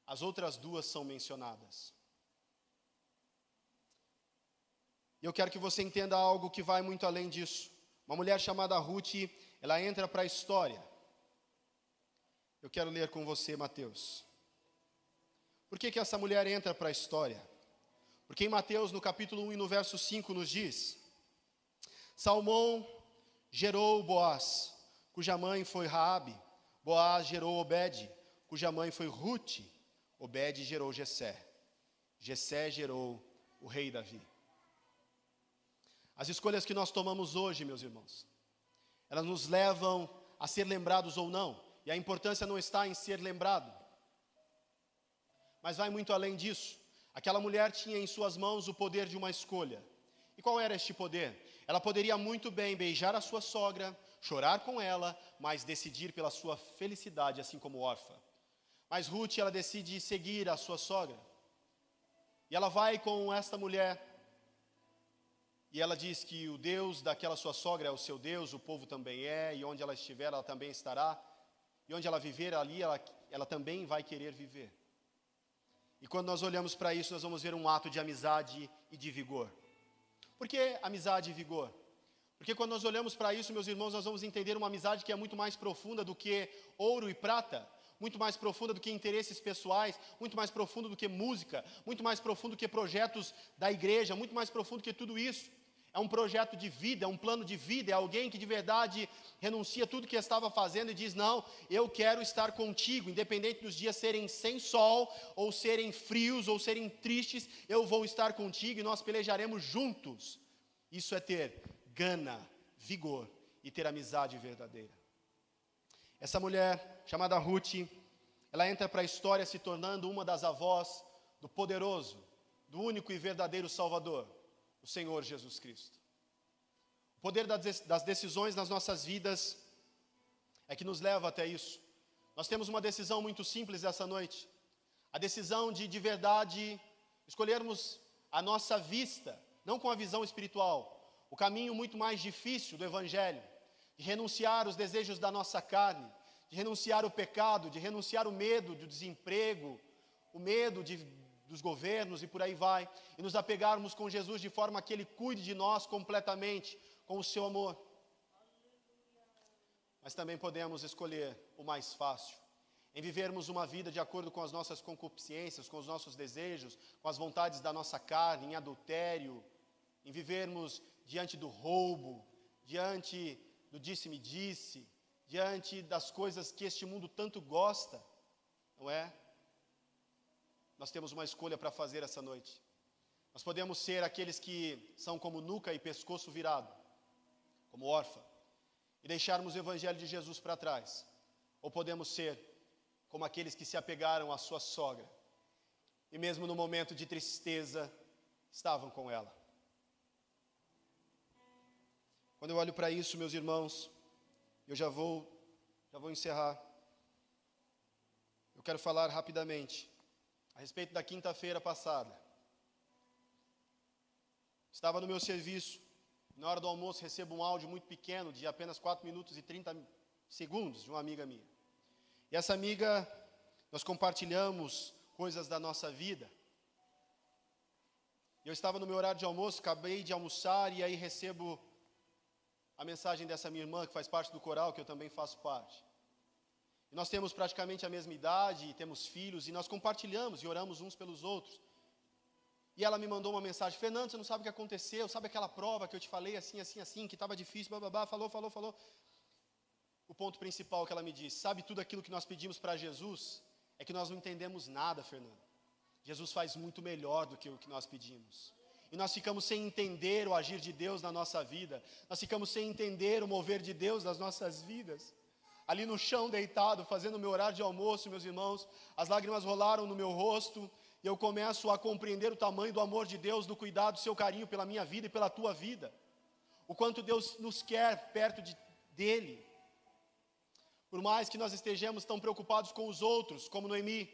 as outras 2 são mencionadas. E eu quero que você entenda algo que vai muito além disso. Uma mulher chamada Ruth, ela entra para a história. Eu quero ler com você Mateus. Por que essa mulher entra para a história? Porque em Mateus, no capítulo 1 e no verso 5, nos diz: Salmão gerou Boaz, cuja mãe foi Raabe. Boaz gerou Obed, cuja mãe foi Ruth. Obed gerou Jessé. Jessé gerou o rei Davi. As escolhas que nós tomamos hoje, meus irmãos, elas nos levam a ser lembrados ou não. E a importância não está em ser lembrado, mas vai muito além disso. Aquela mulher tinha em suas mãos o poder de uma escolha. E qual era este poder? Ela poderia muito bem beijar a sua sogra, chorar com ela, mas decidir pela sua felicidade, assim como órfã. Mas Ruth, ela decide seguir a sua sogra. E ela vai com esta mulher, e ela diz que o Deus daquela sua sogra é o seu Deus, o povo também é, e onde ela estiver, ela também estará. E onde ela viver ali, ela também vai querer viver. E quando nós olhamos para isso, nós vamos ver um ato de amizade e de vigor. Por que amizade e vigor? Porque quando nós olhamos para isso, meus irmãos, nós vamos entender uma amizade que é muito mais profunda do que ouro e prata, muito mais profunda do que interesses pessoais, muito mais profunda do que música, muito mais profundo do que projetos da igreja, muito mais profundo que tudo isso. É um projeto de vida, é um plano de vida, é alguém que de verdade renuncia tudo que estava fazendo e diz, não, eu quero estar contigo, independente dos dias serem sem sol, ou serem frios, ou serem tristes, eu vou estar contigo e nós pelejaremos juntos. Isso é ter gana, vigor e ter amizade verdadeira. Essa mulher, chamada Ruth, ela entra para a história se tornando uma das avós do poderoso, do único e verdadeiro Salvador, o Senhor Jesus Cristo. O poder das decisões nas nossas vidas é que nos leva até isso. Nós temos uma decisão muito simples essa noite. A decisão de verdade, escolhermos a nossa vista, não com a visão espiritual, o caminho muito mais difícil do Evangelho, de renunciar os desejos da nossa carne, de renunciar o pecado, de renunciar o medo do desemprego, o medo dos governos e por aí vai, e nos apegarmos com Jesus de forma que Ele cuide de nós completamente, com o seu amor. Mas também podemos escolher o mais fácil, em vivermos uma vida de acordo com as nossas concupiscências, com os nossos desejos, com as vontades da nossa carne, em adultério, em vivermos diante do roubo, diante do disse-me-disse, diante das coisas que este mundo tanto gosta, não é? Nós temos uma escolha para fazer essa noite. Nós podemos ser aqueles que são como nuca e pescoço virado, como órfã, e deixarmos o Evangelho de Jesus para trás. Ou podemos ser como aqueles que se apegaram à sua sogra, e mesmo no momento de tristeza, estavam com ela. Quando eu olho para isso, meus irmãos, eu já vou encerrar. Eu quero falar rapidamente a respeito da quinta-feira passada. Estava no meu serviço, na hora do almoço recebo um áudio muito pequeno, de apenas 4 minutos e 30 segundos, de uma amiga minha. E essa amiga, nós compartilhamos coisas da nossa vida. Eu estava no meu horário de almoço, acabei de almoçar, e aí recebo a mensagem dessa minha irmã, que faz parte do coral, que eu também faço parte. E nós temos praticamente a mesma idade, temos filhos, e nós compartilhamos e oramos uns pelos outros. E ela me mandou uma mensagem: Fernando, você não sabe o que aconteceu, sabe aquela prova que eu te falei assim, assim, assim, que estava difícil, bababá, falou. O ponto principal que ela me disse: sabe tudo aquilo que nós pedimos para Jesus? É que nós não entendemos nada, Fernando. Jesus faz muito melhor do que o que nós pedimos. E nós ficamos sem entender o agir de Deus na nossa vida. Nós ficamos sem entender o mover de Deus nas nossas vidas. Ali no chão, deitado, fazendo o meu horário de almoço, meus irmãos, as lágrimas rolaram no meu rosto, e eu começo a compreender o tamanho do amor de Deus, do cuidado, do seu carinho pela minha vida e pela tua vida. O quanto Deus nos quer perto dEle. Por mais que nós estejamos tão preocupados com os outros, como Noemi,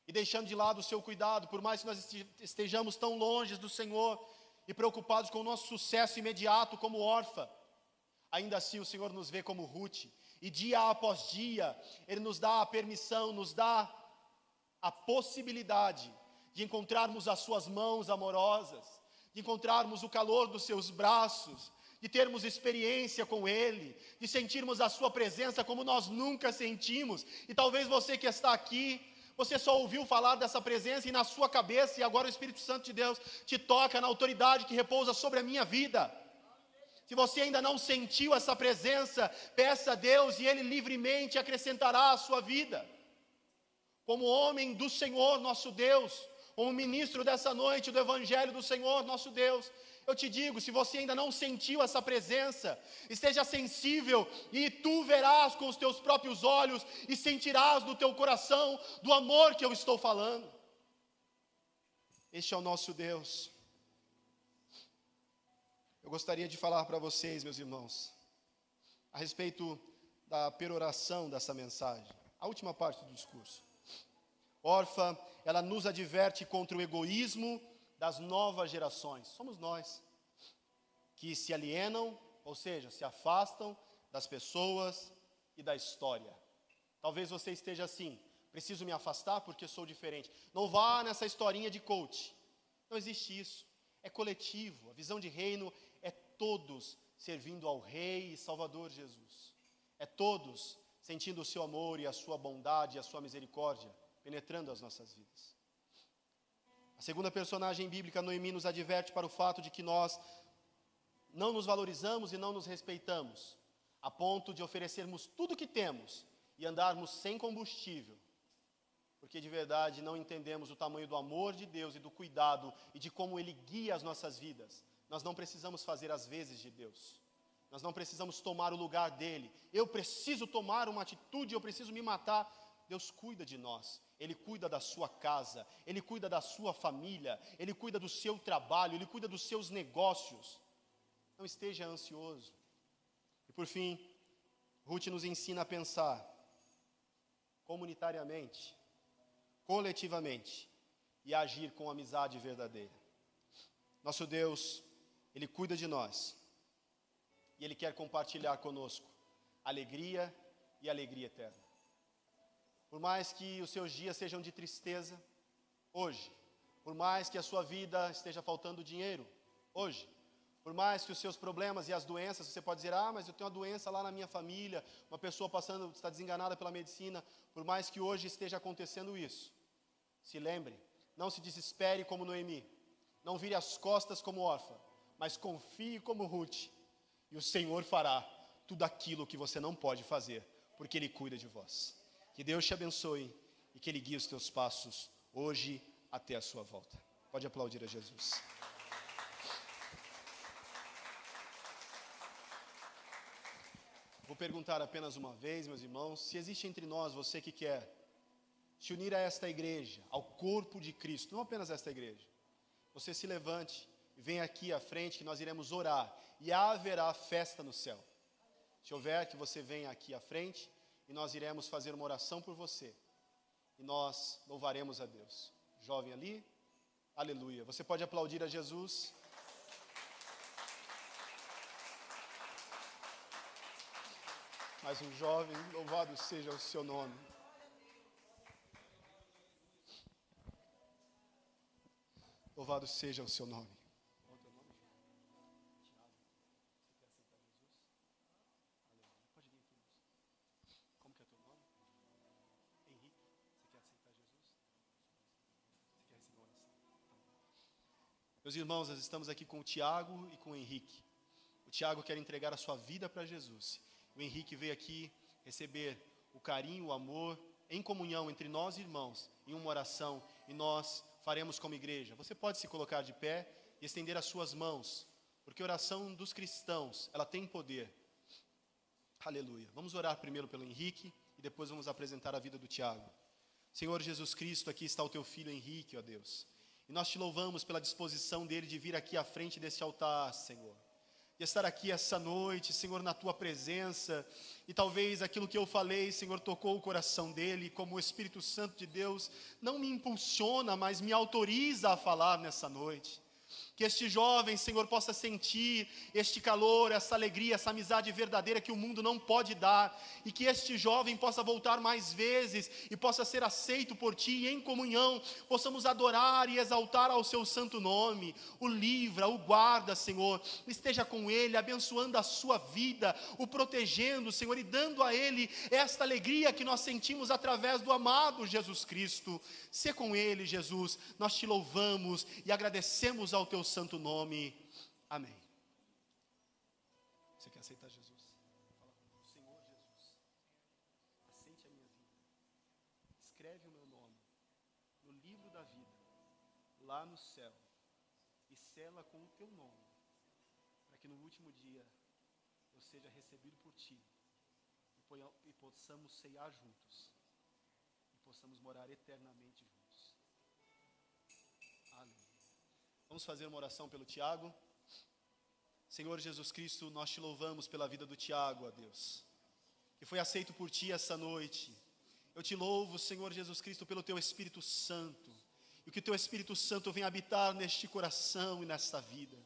e deixando de lado o seu cuidado, por mais que nós estejamos tão longe do Senhor, e preocupados com o nosso sucesso imediato como órfã, ainda assim o Senhor nos vê como Ruth, e dia após dia, Ele nos dá a permissão, nos dá a possibilidade de encontrarmos as suas mãos amorosas, de encontrarmos o calor dos seus braços, de termos experiência com Ele, de sentirmos a sua presença como nós nunca sentimos. E talvez você que está aqui, você só ouviu falar dessa presença e na sua cabeça, e agora o Espírito Santo de Deus te toca na autoridade que repousa sobre a minha vida. Se você ainda não sentiu essa presença, peça a Deus e Ele livremente acrescentará a sua vida. Como homem do Senhor nosso Deus, como ministro dessa noite do Evangelho do Senhor nosso Deus, eu te digo, se você ainda não sentiu essa presença, esteja sensível e tu verás com os teus próprios olhos e sentirás no teu coração do amor que eu estou falando. Este é o nosso Deus. Eu gostaria de falar para vocês, meus irmãos, a respeito da peroração dessa mensagem, a última parte do discurso. Orfa, ela nos adverte contra o egoísmo das novas gerações. Somos nós que se alienam, ou seja, se afastam das pessoas e da história. Talvez você esteja assim, preciso me afastar porque sou diferente. Não vá nessa historinha de coach. Não existe isso. É coletivo. A visão de reino é todos servindo ao Rei e Salvador Jesus. É todos sentindo o seu amor e a sua bondade e a sua misericórdia penetrando as nossas vidas. A segunda personagem bíblica, Noemi, nos adverte para o fato de que nós não nos valorizamos e não nos respeitamos, a ponto de oferecermos tudo o que temos e andarmos sem combustível, porque de verdade não entendemos o tamanho do amor de Deus e do cuidado e de como Ele guia as nossas vidas. Nós não precisamos fazer as vezes de Deus, nós não precisamos tomar o lugar dEle. Eu preciso tomar uma atitude, eu preciso me matar. Deus cuida de nós, Ele cuida da sua casa, Ele cuida da sua família, Ele cuida do seu trabalho, Ele cuida dos seus negócios. Não esteja ansioso. E por fim, Ruth nos ensina a pensar comunitariamente, coletivamente e a agir com amizade verdadeira. Nosso Deus, Ele cuida de nós e Ele quer compartilhar conosco alegria e alegria eterna. Por mais que os seus dias sejam de tristeza, hoje, por mais que a sua vida esteja faltando dinheiro, hoje, por mais que os seus problemas e as doenças, você pode dizer, mas eu tenho uma doença lá na minha família, uma pessoa passando, está desenganada pela medicina, por mais que hoje esteja acontecendo isso, se lembre, não se desespere como Noemi, não vire as costas como órfã, mas confie como Ruth, e o Senhor fará tudo aquilo que você não pode fazer, porque Ele cuida de vós. Que Deus te abençoe e que Ele guie os teus passos hoje até a sua volta. Pode aplaudir a Jesus. Vou perguntar apenas uma vez, meus irmãos, se existe entre nós você que quer se unir a esta igreja, ao corpo de Cristo, não apenas esta igreja. Você se levante e venha aqui à frente que nós iremos orar e haverá festa no céu. Se houver, que você venha aqui à frente e nós iremos fazer uma oração por você. E nós louvaremos a Deus. Jovem ali, aleluia. Você pode aplaudir a Jesus. Mais um jovem, louvado seja o seu nome. Louvado seja o seu nome. Qual é o teu nome? Tiago, você quer aceitar Jesus? Aleluia. Pode vir aqui, moço. Como que é o teu nome? Henrique, você quer aceitar Jesus? Você quer receber uma oração? Tá. Meus irmãos, nós estamos aqui com o Tiago e com o Henrique. O Tiago quer entregar a sua vida para Jesus. O Henrique veio aqui receber o carinho, o amor, em comunhão entre nós irmãos, em uma oração, e nós faremos como igreja. Você pode se colocar de pé e estender as suas mãos, porque a oração dos cristãos, ela tem poder. Aleluia. Vamos orar primeiro pelo Henrique e depois vamos apresentar a vida do Tiago. Senhor Jesus Cristo, aqui está o teu filho Henrique, ó Deus. E nós te louvamos pela disposição dele de vir aqui à frente desse altar, Senhor. De estar aqui essa noite, Senhor, na tua presença, e talvez aquilo que eu falei, Senhor, tocou o coração dele, como o Espírito Santo de Deus não me impulsiona, mas me autoriza a falar nessa noite. Que este jovem, Senhor, possa sentir este calor, essa alegria, essa amizade verdadeira que o mundo não pode dar. E que este jovem possa voltar mais vezes e possa ser aceito por Ti e em comunhão possamos adorar e exaltar ao Seu santo nome. O livra, o guarda, Senhor. Esteja com ele, abençoando a sua vida, o protegendo, Senhor, e dando a ele esta alegria que nós sentimos através do amado Jesus Cristo. Sê com ele, Jesus. Nós Te louvamos e agradecemos ao Teu santo nome. Amém. Você quer aceitar Jesus? Fala com o Senhor Jesus. Aceite a minha vida. Escreve o meu nome no livro da vida lá no céu e sela com o teu nome, para que no último dia eu seja recebido por ti e possamos ceiar juntos e possamos morar eternamente juntos. Aleluia. Vamos fazer uma oração pelo Tiago. Senhor Jesus Cristo, nós te louvamos pela vida do Tiago, ó Deus, que foi aceito por ti essa noite. Eu te louvo, Senhor Jesus Cristo, pelo teu Espírito Santo, e que o teu Espírito Santo venha habitar neste coração e nesta vida.